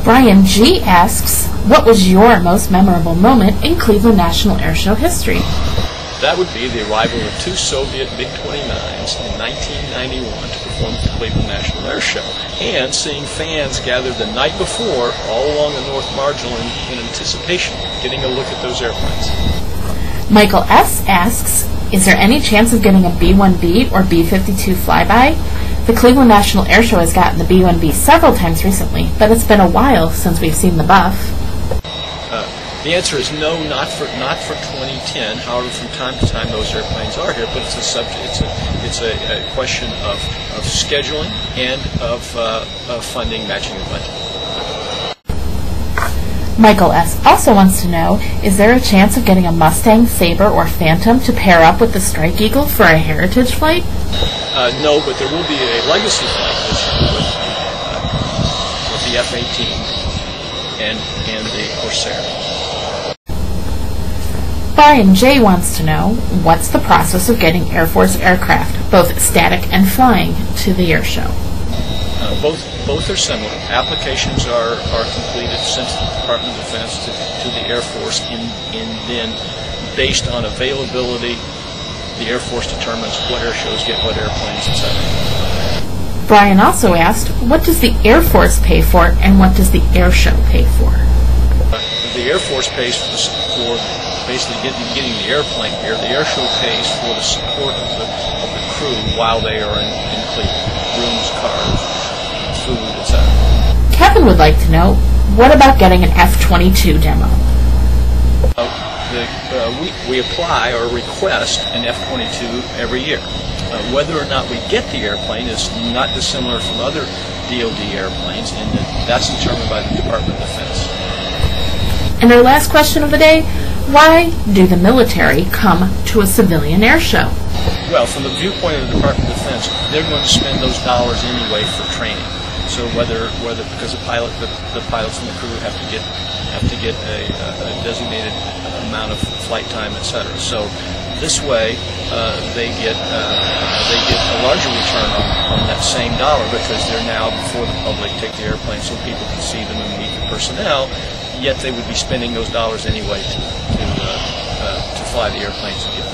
Brian G. asks, what was your most memorable moment in Cleveland National Air Show history? That would be the arrival of two Soviet MiG-29s in 1991 to perform at the Cleveland National Air Show, and seeing fans gathered the night before all along the North Marginal in anticipation of getting a look at those airplanes. Michael S. asks, is there any chance of getting a B-1B or B-52 flyby? The Cleveland National Air Show has gotten the B-1B several times recently, but it's been a while since we've seen the Buff. The answer is no, not for 2010. However, from time to time those airplanes are here, but it's a subject. It's a question of scheduling and of funding matching the budget. Michael S. also wants to know, is there a chance of getting a Mustang, Sabre, or Phantom to pair up with the Strike Eagle for a heritage flight? No, but there will be a legacy flight this year with the F-18 and the Corsair. Brian J. wants to know, what's the process of getting Air Force aircraft, both static and flying, to the air show? Both are similar. Applications are completed sent to the Department of Defense to the Air Force, and then based on availability, the Air Force determines what air shows get what airplanes, etc. Brian also asked, what does the Air Force pay for, and what does the air show pay for? The Air Force pays for basically getting the airplane here. The air show pays for the support of the crew while they are in Cleveland. Rooms, cars, food, etc. Kevin would like to know, what about getting an F-22 demo? We apply or request an F-22 every year. Whether or not we get the airplane is not dissimilar from other DoD airplanes, and that's determined by the Department of Defense. And our last question of the day, why do the military come to a civilian air show? Well, from the viewpoint of the Department of Defense, they're going to spend those dollars anyway for training. So whether because the pilots and the crew have to get a designated amount of flight time, etc. So this way they get a larger return on that same dollar, because they're now before the public, take the airplane so people can see them and meet the personnel. Yet they would be spending those dollars anyway to fly the airplanes and get